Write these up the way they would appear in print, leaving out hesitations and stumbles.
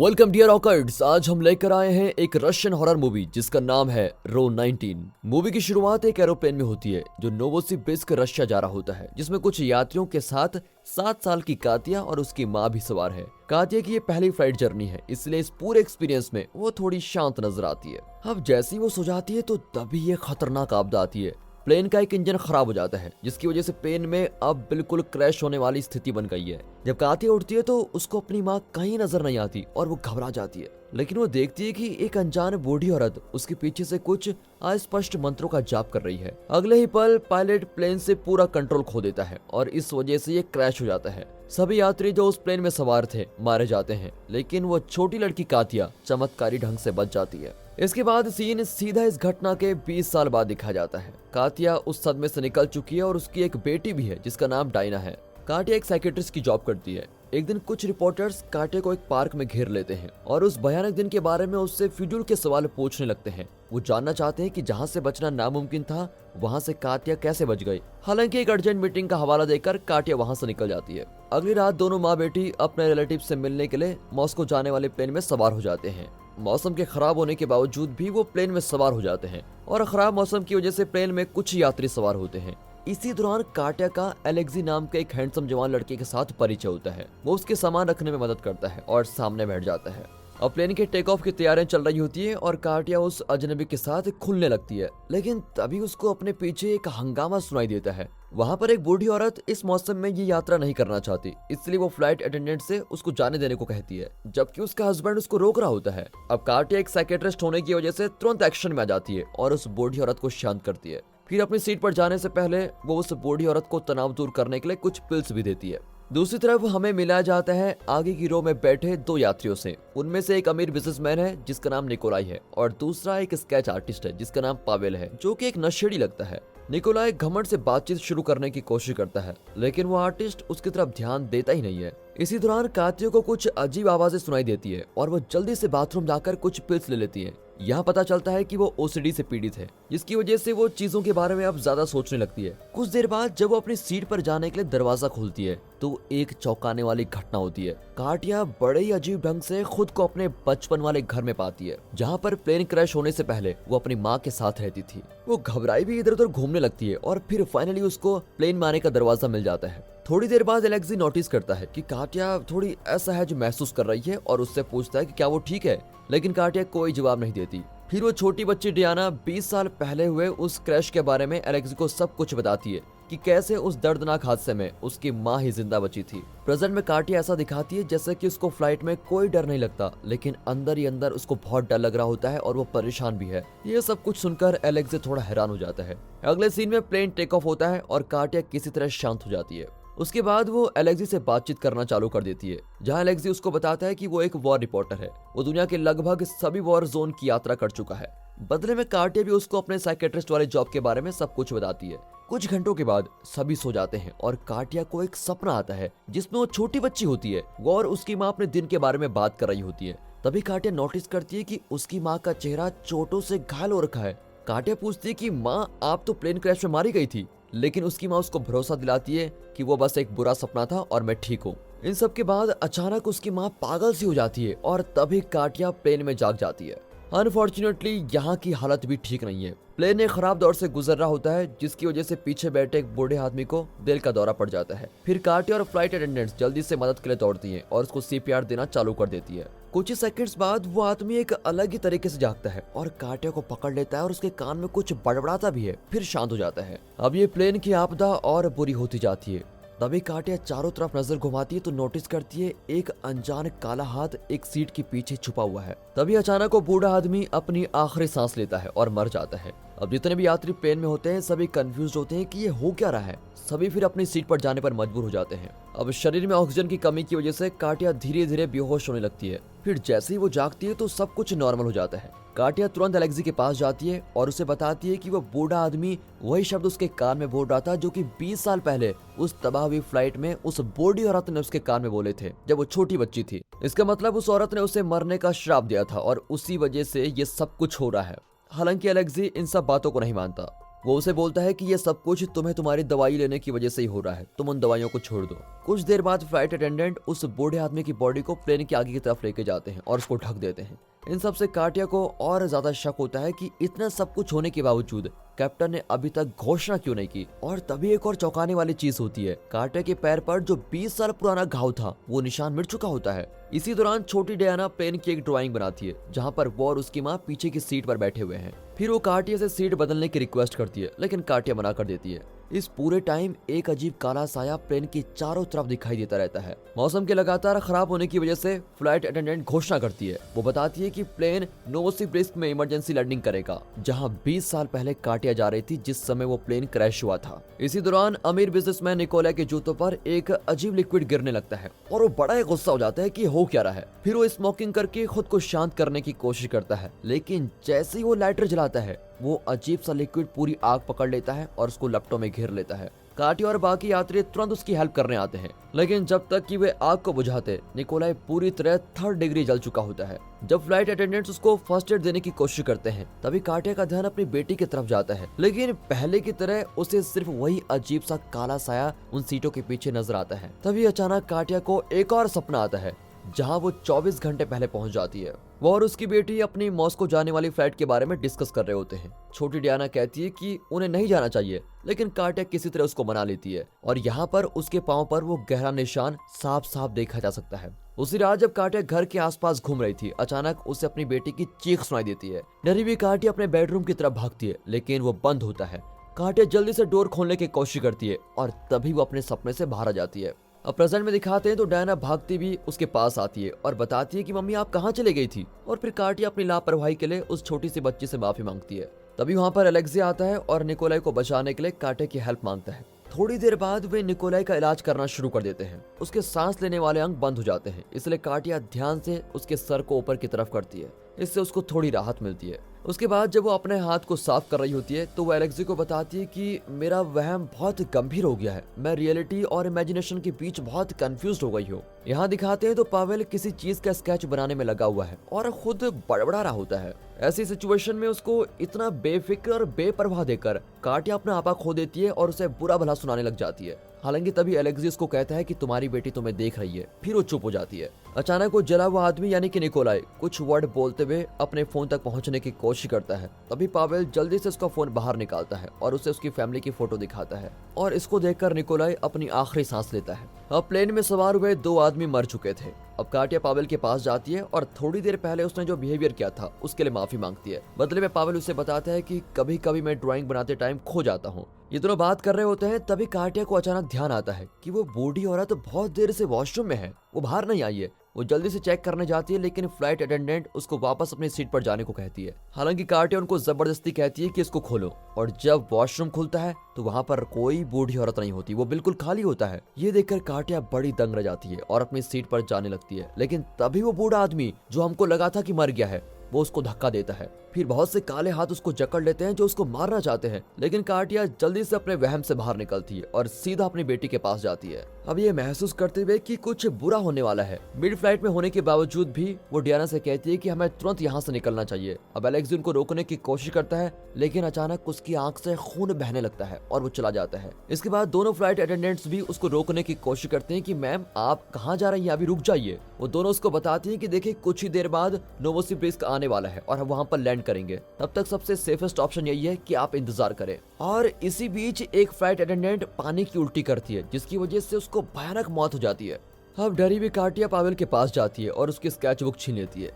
Welcome dear ऑकर्ड्स। आज हम लेकर आए हैं एक रशियन हॉरर मूवी जिसका नाम है रो 19। मूवी की शुरुआत एक एरोप्लेन में होती है जो नोवोसिबिर्स्क रशिया जा रहा होता है, जिसमें कुछ यात्रियों के साथ 7 साल की कातिया और उसकी माँ भी सवार है। कातिया की ये पहली फ्लाइट जर्नी है, इसलिए इस पूरे एक्सपीरियंस में वो थोड़ी शांत नजर आती है। अब जैसे ही वो सो जाती है तो तभी ये खतरनाक आपदा आती है। प्लेन का एक इंजन खराब हो जाता है, जिसकी वजह से प्लेन में अब बिल्कुल क्रैश होने वाली स्थिति बन गई है। जब कातिया उठती है तो उसको अपनी माँ कहीं नजर नहीं आती और वो घबरा जाती है, लेकिन वो देखती है कि एक अनजान बूढ़ी औरत उसके पीछे से कुछ अस्पष्ट मंत्रों का जाप कर रही है। अगले ही पल पायलट प्लेन से पूरा कंट्रोल खो देता है और इस वजह से ये क्रैश हो जाता है। सभी यात्री जो उस प्लेन में सवार थे मारे जाते हैं, लेकिन वो छोटी लड़की कातिया चमत्कारी ढंग से बच जाती है। इसके बाद सीन सीधा इस घटना के 20 साल बाद दिखाया जाता है। कातिया उस सदमे से निकल चुकी है और उसकी एक बेटी भी है जिसका नाम डायना है। काटिया एक साइकियाट्रिस्ट की जॉब करती है। एक दिन कुछ रिपोर्टर्स काटिया को एक पार्क में घेर लेते हैं और उस भयानक दिन के बारे में उससे फिजूल के सवाल पूछने लगते हैं। वो जानना चाहते हैं कि जहां से बचना नामुमकिन था वहां से काटिया कैसे बच गई। हालांकि एक अर्जेंट मीटिंग का हवाला देकर काटिया वहां से निकल जाती है। अगली रात दोनों माँ बेटी अपने रिलेटिव से मिलने के लिए मॉस्को जाने वाले प्लेन में सवार हो जाते हैं। मौसम के खराब होने के बावजूद भी वो प्लेन में सवार हो जाते हैं और खराब मौसम की वजह से प्लेन में कुछ यात्री सवार होते हैं। इसी दौरान काटिया का एलेक्सी नाम के एक हैंडसम जवान लड़के के साथ परिचय होता है। वो उसके सामान रखने में मदद करता है और सामने बैठ जाता है। अब प्लेन के टेक ऑफ की तैयारियां चल रही होती है और काटिया उस अजनबी के साथ खुलने लगती है, लेकिन तभी उसको अपने पीछे एक हंगामा सुनाई देता है। वहाँ पर एक बूढ़ी औरत इस मौसम में ये यात्रा नहीं करना चाहती, इसलिए वो फ्लाइट अटेंडेंट से उसको जाने देने को कहती है, जबकि उसका हस्बैंड उसको रोक रहा होता है। अब काटिया एक साइकियाट्रिस्ट होने की वजह से तुरंत एक्शन में आ जाती है और उस बूढ़ी औरत को शांत करती है। फिर अपनी सीट पर जाने से पहले वो उस बूढ़ी औरत को तनाव दूर करने के लिए कुछ पिल्स भी देती है। दूसरी तरफ हमें मिलाया जाता है आगे की रो में बैठे 2 यात्रियों से। उनमें से एक अमीर बिजनेसमैन है जिसका नाम निकोलाई है और दूसरा एक स्केच आर्टिस्ट है जिसका नाम पावेल है, जो कि एक नशेड़ी लगता है। निकोलाई घमंड से बातचीत शुरू करने की कोशिश करता है, लेकिन वो आर्टिस्ट उसकी तरफ ध्यान देता ही नहीं है। इसी दौरान कातिया को कुछ अजीब आवाजें सुनाई देती है और वो जल्दी से बाथरूम जाकर कुछ पिल्स ले लेती है। यहाँ पता चलता है कि वो ओसीडी से पीड़ित है, जिसकी वजह से वो चीजों के बारे में अब ज्यादा सोचने लगती है। कुछ देर बाद जब वो अपनी सीट पर जाने के लिए दरवाजा खोलती है तो एक चौंकाने वाली घटना होती है। काटिया बड़े ही अजीब ढंग से खुद को अपने बचपन वाले घर में पाती है, जहाँ पर प्लेन क्रैश होने से पहले वो अपनी माँ के साथ रहती थी। वो घबराई भी इधर उधर घूमने लगती है और फिर फाइनली उसको प्लेन में आने का दरवाजा मिल जाता है। थोड़ी देर बाद एलेक्सी नोटिस करता है कि काटिया थोड़ी असहज महसूस कर रही है और उससे पूछता है कि क्या वो ठीक है, लेकिन काटिया कोई जवाब नहीं देती। फिर वो छोटी बच्ची डियाना 20 साल पहले हुए उस क्रैश के बारे में एलेक्सी को सब कुछ बताती है कि कैसे उस दर्दनाक हादसे में उसकी माँ ही जिंदा बची थी। प्रेजेंट में काटिया ऐसा दिखाती है जैसे कि उसको फ्लाइट में कोई डर नहीं लगता, लेकिन अंदर ही अंदर उसको बहुत डर लग रहा होता है और वो परेशान भी है। ये सब कुछ सुनकर एलेक्सी थोड़ा हैरान हो जाता है। अगले सीन में प्लेन टेक ऑफ होता है और काटिया किसी तरह शांत हो जाती है। उसके बाद वो एलेक्सी से बातचीत करना चालू कर देती है, जहां एलेक्सी उसको बताता है कि वो एक वॉर रिपोर्टर है। वो दुनिया के लगभग सभी वॉर जोन की यात्रा कर चुका है। बदले में काटिया भी उसको अपने साइकियाट्रिस्ट वाले जॉब के बारे में सब कुछ बताती है। कुछ घंटों के बाद सभी सो जाते हैं और काटिया को एक सपना आता है जिसमें वो छोटी बच्ची होती है, वो और उसकी माँ अपने दिन के बारे में बात कर रही होती है। तभी काटिया नोटिस करती है कि उसकी माँ का चेहरा चोटों से घायल हो रखा है। काटिया पूछती है कि माँ, आप तो प्लेन क्रैश में मारी गई थी, लेकिन उसकी माँ उसको भरोसा दिलाती है कि वो बस एक बुरा सपना था और मैं ठीक हूँ। इन सब के बाद अचानक उसकी माँ पागल सी हो जाती है और तभी काटिया प्लेन में जाग जाती है। अनफॉर्चुनेटली यहाँ की हालत भी ठीक नहीं है। प्लेन एक खराब दौर से गुजर रहा होता है, जिसकी वजह से पीछे बैठे एक बूढ़े आदमी को दिल का दौरा पड़ जाता है। फिर काटिया और फ्लाइट अटेंडेंट्स जल्दी से मदद के लिए दौड़ती हैं और उसको सीपीआर देना चालू कर देती है। कुछ ही सेकंड्स बाद वो आदमी एक अलग ही तरीके से जागता है और काटिया को पकड़ लेता है और उसके कान में कुछ बड़बड़ाता भी है, फिर शांत हो जाता है। अब ये प्लेन की आपदा और बुरी होती जाती है। तभी काटिया चारों तरफ नजर घुमाती है तो नोटिस करती है एक अनजान काला हाथ एक सीट के पीछे छुपा हुआ है। तभी अचानक वो बूढ़ा आदमी अपनी आखिरी सांस लेता है और मर जाता है। अब जितने भी यात्री प्लेन में होते हैं सभी कंफ्यूज होते हैं कि ये हो क्या रहा है। सभी फिर अपनी सीट पर जाने पर मजबूर हो जाते हैं। अब शरीर में ऑक्सीजन की कमी की वजह से काटिया धीरे धीरे बेहोश होने लगती है। फिर जैसे ही वो जागती है तो सब कुछ नॉर्मल हो जाता है। काटिया तुरंत एलेक्सी के पास जाती है और उसे बताती है कि वो बूढ़ा आदमी वही शब्द उसके कान में बोल रहा था जो कि 20 साल पहले उस तबाह हुई फ्लाइट में उस बूढ़ी औरत ने उसके कान में बोले थे जब वो छोटी बच्ची थी। इसका मतलब उस औरत ने उसे मरने का श्राप दिया था और उसी वजह से ये सब कुछ हो रहा है। हालांकि एलेक्सी इन सब बातों को नहीं मानता। वो उसे बोलता है कि ये सब कुछ तुम्हें तुम्हारी दवाई लेने की वजह से ही हो रहा है, तुम उन दवाइयों को छोड़ दो। कुछ देर बाद फ्लाइट अटेंडेंट उस बूढ़े आदमी की बॉडी को प्लेन के आगे की तरफ लेके जाते हैं और उसको ढक देते हैं। इन सब से काटिया को और ज्यादा शक होता है कि इतना सब कुछ होने के बावजूद कैप्टन ने अभी तक घोषणा क्यों नहीं की। और तभी एक और चौंकाने वाली चीज होती है, काटिया के पैर पर जो 20 साल पुराना घाव था वो निशान मिट चुका होता है। इसी दौरान छोटी डियाना प्लेन की एक ड्राइंग बनाती है जहाँ पर वो और उसकी माँ पीछे की सीट पर बैठे हुए हैं। फिर वो काटिया से सीट बदलने की रिक्वेस्ट करती है, लेकिन काटिया मना कर देती है। इस पूरे टाइम एक अजीब काला साया प्लेन की चारों तरफ दिखाई देता रहता है। मौसम के लगातार खराब होने की वजह से फ्लाइट अटेंडेंट घोषणा करती है। वो बताती है कि प्लेन नोवोसिबिर्स्क में इमरजेंसी लैंडिंग करेगा, जहां 20 साल पहले काटिया जा रही थी जिस समय वो प्लेन क्रैश हुआ था। इसी दौरान अमीर बिजनेसमैन निकोला के जूतों पर एक अजीब लिक्विड गिरने लगता है और वो बड़ा ही गुस्सा हो जाता है कि हो क्या रहा है। फिर वो स्मोकिंग करके खुद को शांत करने की कोशिश करता है, लेकिन जैसे ही वो लाइटर जलाता है वो अजीब सा लिक्विड पूरी आग पकड़ लेता है और उसको लपटों में घेर लेता है। काटिया और बाकी यात्री तुरंत उसकी हेल्प करने आते हैं, लेकिन जब तक कि वे आग को बुझाते निकोलाई पूरी तरह 3rd डिग्री जल चुका होता है। जब फ्लाइट अटेंडेंट्स उसको फर्स्ट एड देने की कोशिश करते हैं तभी काटिया का ध्यान अपनी बेटी की तरफ जाता है, लेकिन पहले की तरह उसे सिर्फ वही अजीब सा काला साया उन सीटों के पीछे नजर आता है। तभी अचानक काटिया को एक और सपना आता है जहां वो 24 घंटे पहले पहुंच जाती है। वो और उसकी बेटी अपनी मॉस्को जाने वाली फ्लाइट के बारे में डिस्कस कर रहे होते हैं। छोटी डियाना कहती है कि उन्हें नहीं जाना चाहिए, लेकिन काटिया किसी तरह उसको मना लेती है और यहाँ पर उसके पांव पर वो गहरा निशान साफ साफ देखा जा सकता है। उसी रात जब काटिया घर के आसपास घूम रही थी, अचानक उसे अपनी बेटी की चीख सुनाई देती है। डरी हुई काटिया अपने बेडरूम की तरफ भागती है, लेकिन वो बंद होता है। काटिया जल्दी से डोर खोलने की कोशिश करती है और तभी वो अपने सपने से बाहर आ जाती है। अब प्रेजेंट में दिखाते हैं तो डायना भागती भी उसके पास आती है और बताती है कि मम्मी आप कहाँ चले गई थी। और फिर काटिया अपनी लापरवाही के लिए उस छोटी सी बच्ची से माफी मांगती है। तभी वहाँ पर अलेक्सी आता है और निकोलाई को बचाने के लिए काटिया की हेल्प मांगता है। थोड़ी देर बाद वे निकोलाई का इलाज करना शुरू कर देते हैं। उसके सांस लेने वाले अंग बंद हो जाते हैं, इसलिए काटिया ध्यान से उसके सर को ऊपर की तरफ करती है। इससे उसको थोड़ी राहत मिलती है। उसके बाद जब वो अपने हाथ को साफ कर रही होती है तो वो अलेक्सी को बताती है कि मेरा वहम बहुत गंभीर हो गया है, मैं रियलिटी और इमेजिनेशन के बीच बहुत कंफ्यूज हो गई हूँ। यहाँ दिखाते हैं तो पावेल किसी चीज का स्केच बनाने में लगा हुआ है और खुद बड़बड़ा रहा होता है। ऐसी सिचुएशन में उसको इतना बेफिक्र और बेपरवाह देकर काटिया अपना आपा खो देती है और उसे बुरा भला सुनाने लग जाती है। हालांकि तभी अलेक्सी उसको कहता है कि तुम्हारी बेटी तुम्हें देख रही है। फिर वो चुप हो जाती है। अचानक वो जला हुआ आदमी यानी कि निकोलाई कुछ वर्ड बोलते हुए अपने फोन तक पहुंचने की कोशिश करता है। तभी पावेल जल्दी से उसका फोन बाहर निकालता है और उसे उसकी फैमिली की फोटो दिखाता है और इसको देखकर निकोलाई अपनी आखिरी सांस लेता है। अब प्लेन में सवार हुए 2 आदमी मर चुके थे। अब काटिया पावेल के पास जाती है और थोड़ी देर पहले उसने जो बिहेवियर किया था उसके लिए माफी मांगती है। बदले में पावेल उसे बताता है कि कभी कभी मैं ड्राइंग बनाते टाइम खो जाता हूँ। ये दोनों बात कर रहे होते हैं तभी काटिया को अचानक ध्यान आता है कि वो बूढ़ी औरत बहुत देर से वॉशरूम में है, वो बाहर नहीं आई है। वो जल्दी से चेक करने जाती है, लेकिन फ्लाइट अटेंडेंट उसको वापस अपनी सीट पर जाने को कहती है। हालांकि काटिया उनको जबरदस्ती कहती है कि इसको खोलो और जब वॉशरूम खुलता है तो वहाँ पर कोई बूढ़ी औरत नहीं होती, वो बिल्कुल खाली होता है। ये देखकर काटिया बड़ी दंग रह जाती है और अपनी सीट पर जाने लगती है, लेकिन तभी वो बूढ़ा आदमी जो हमको लगा था कि मर गया है वो उसको धक्का देता है। फिर बहुत से काले हाथ उसको जकड़ लेते हैं जो उसको मारना चाहते हैं, लेकिन काटिया जल्दी से अपने वहम से बाहर निकलती है और सीधा अपनी बेटी के पास जाती है। अब ये महसूस करते हुए कि कुछ बुरा होने वाला है, मिड फ्लाइट में होने के बावजूद भी वो डियाना से कहती है कि हमें तुरंत यहाँ से निकलना चाहिए। अब अलेक्सी उनको रोकने की कोशिश करता है, लेकिन अचानक उसकी आंख से खून बहने लगता है और वो चला जाता है। इसके बाद दोनों फ्लाइट अटेंडेंट्स भी उसको रोकने की कोशिश करते हैं कि मैम आप कहाँ जा रही हैं, अभी रुक जाइए। वो दोनों उसको बताती हैं कि देखिए कुछ ही देर बाद नोवोसिबिर्स्क आने वाला है और हम वहाँ पर लैंड करेंगे, तब तक सबसे सेफेस्ट ऑप्शन यही है कि आप इंतजार करें। और इसी बीच एक फ्लाइट अटेंडेंट पानी की उल्टी करती है जिसकी वजह से उसको भयानक मौत हो जाती है। अब डरी हुई काटिया पावेल के पास जाती है और उसकी स्केच बुक छीन लेती है।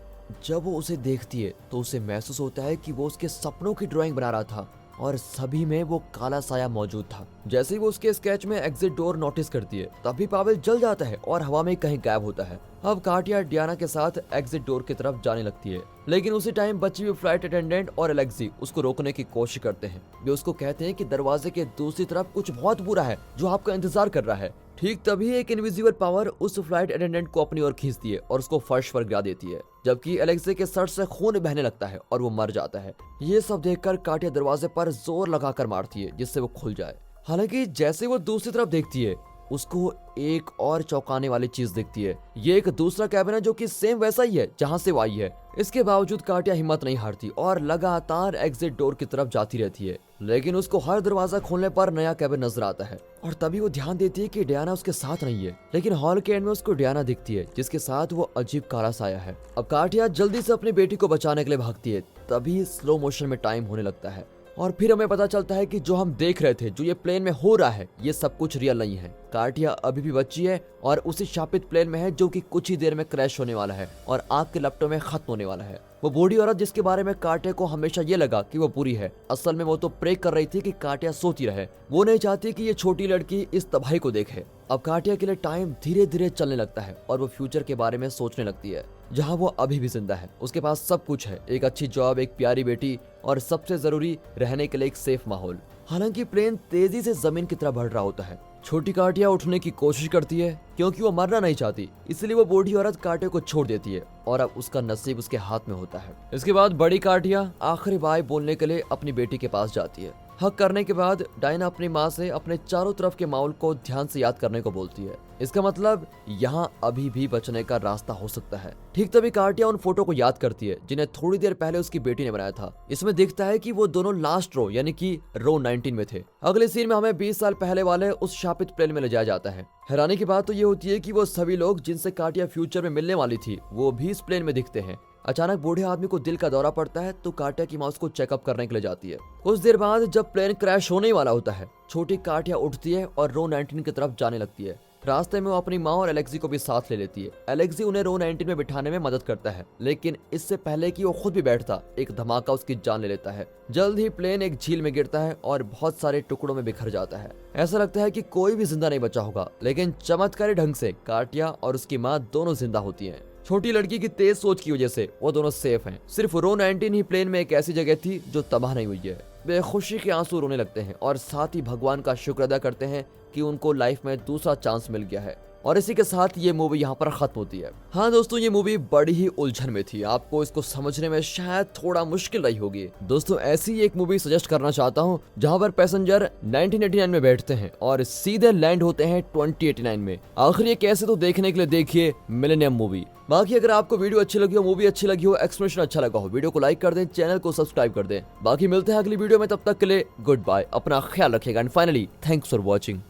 जब वो उसे देखती है तो उसे महसूस होता है कि वो उसके सपनों की ड्राइंग बना रहा था और सभी में वो काला साया मौजूद था। जैसे ही वो उसके स्केच में एग्जिट डोर नोटिस करती है तभी पावेल जल जाता है और हवा में कहीं गायब होता है। अब काटिया डियाना के साथ एग्जिट डोर की तरफ जाने लगती है, लेकिन उसी टाइम बची हुई फ्लाइट अटेंडेंट और अलेक्सी उसको रोकने की कोशिश करते हैं। वे उसको कहते हैं कि दरवाजे के दूसरी तरफ कुछ बहुत बुरा है जो आपका इंतजार कर रहा है। ठीक तभी एक इनविजिबल पावर उस फ्लाइट अटेंडेंट को अपनी ओर खींचती है और उसको फर्श पर गिरा देती है, जबकि अलेक्सी के सर से खून बहने लगता है और वो मर जाता है। ये सब देखकर काटिया दरवाजे पर जोर लगाकर मारती है जिससे वो खुल जाए। हालांकि जैसे वो दूसरी तरफ देखती है उसको एक और चौंकाने वाली चीज दिखती है। ये एक दूसरा कैबिन है जो कि सेम वैसा ही है जहाँ से वो आई है। इसके बावजूद काटिया हिम्मत नहीं हारती और लगातार एग्जिट डोर की तरफ जाती रहती है, लेकिन उसको हर दरवाजा खोलने पर नया कैबिन नजर आता है और तभी वो ध्यान देती है कि डियाना उसके साथ नहीं है। लेकिन हॉल के एंड में उसको डियाना दिखती है जिसके साथ वो अजीब काला साया है। अब काटिया जल्दी से अपनी बेटी को बचाने के लिए भागती है, तभी स्लो मोशन में टाइम होने लगता है और फिर हमें पता चलता है कि जो हम देख रहे थे, जो ये प्लेन में हो रहा है, ये सब कुछ रियल नहीं है। काटिया अभी भी बच्ची है और उसी शापित प्लेन में है जो कि कुछ ही देर में क्रैश होने वाला है और आग के लपटों में खत्म होने वाला है। वो बूढ़ी औरत जिसके बारे में काटिया को हमेशा ये लगा कि वो बुरी है, असल में वो तो प्रे कर रही थी कि काटिया सोती रहे। वो नहीं चाहती कि ये छोटी लड़की इस तबाही को देखे। अब काटिया के लिए टाइम धीरे धीरे चलने लगता है और वो फ्यूचर के बारे में सोचने लगती है, जहाँ वो अभी भी जिंदा है। उसके पास सब कुछ है, एक अच्छी जॉब, एक प्यारी बेटी और सबसे जरूरी रहने के लिए एक सेफ माहौल। हालांकि प्लेन तेजी से जमीन की तरफ बढ़ रहा होता है। छोटी काटिया उठने की कोशिश करती है क्योंकि वो मरना नहीं चाहती, इसलिए वो बूढ़ी औरत काटिया को छोड़ देती है और अब उसका नसीब उसके हाथ में होता है। इसके बाद बड़ी काटिया आखिरी बाय बोलने के लिए अपनी बेटी के पास जाती है। हक करने के बाद डायना अपनी माँ से अपने चारों तरफ के माहौल को ध्यान से याद करने को बोलती है। इसका मतलब यहाँ अभी भी बचने का रास्ता हो सकता है। ठीक तभी काटिया उन फोटो को याद करती है जिन्हें थोड़ी देर पहले उसकी बेटी ने बनाया था। इसमें दिखता है कि वो दोनों लास्ट रो यानी कि रो 19 में थे। अगले सीन में हमें 20 साल पहले वाले उस शापित प्लेन में ले जाया जाता है। हैरानी की बात तो ये होती है कि वो सभी लोग जिनसे काटिया फ्यूचर में मिलने वाली थी, वो भी इस प्लेन में दिखते हैं। अचानक बूढ़े आदमी को दिल का दौरा पड़ता है तो काटिया की माँ उसको चेकअप करने के लिए जाती है। कुछ देर बाद जब प्लेन क्रैश होने वाला होता है, छोटी काटिया उठती है और रो 19 की तरफ जाने लगती है। रास्ते में वो अपनी माँ और एलेक्सी को भी साथ ले लेती है। एलेक्सी उन्हें रो 19 में बिठाने में मदद करता है, लेकिन इससे पहले कि वो खुद भी बैठता, एक धमाका उसकी जान ले लेता है। जल्द ही प्लेन एक झील में गिरता है और बहुत सारे टुकड़ों में बिखर जाता है। ऐसा लगता है कि कोई भी जिंदा नहीं बचा होगा, लेकिन चमत्कारी ढंग से काटिया और उसकी माँ दोनों जिंदा होती हैं। छोटी लड़की की तेज सोच की वजह से वो दोनों सेफ हैं। सिर्फ रो 19 ही प्लेन में एक ऐसी जगह थी जो तबाह नहीं हुई है। वे खुशी के आंसू रोने लगते हैं और साथ ही भगवान का शुक्र अदा करते हैं कि उनको लाइफ में दूसरा चांस मिल गया है। और इसी के साथ ये मूवी यहाँ पर खत्म होती है। हाँ दोस्तों, ये मूवी बड़ी ही उलझन में थी, आपको इसको समझने में शायद थोड़ा मुश्किल रही होगी। दोस्तों, ऐसी एक मूवी सजेस्ट करना चाहता हूँ जहाँ पर पैसेंजर 1989 में बैठते हैं और सीधे लैंड होते हैं 2089 में। आखिर ये कैसे, तो देखने के लिए देखिए मिलेनियम मूवी। बाकी अगर आपको वीडियो अच्छी लगी हो, मूवी अच्छी लगी हो, एक्सप्लेनेशन अच्छा लगा हो, वीडियो को लाइक कर दें, चैनल को सब्सक्राइब कर दें। बाकी मिलते हैं अगली वीडियो में, तब तक के लिए गुड बाय, अपना ख्याल रखिएगा and finally thanks for watching.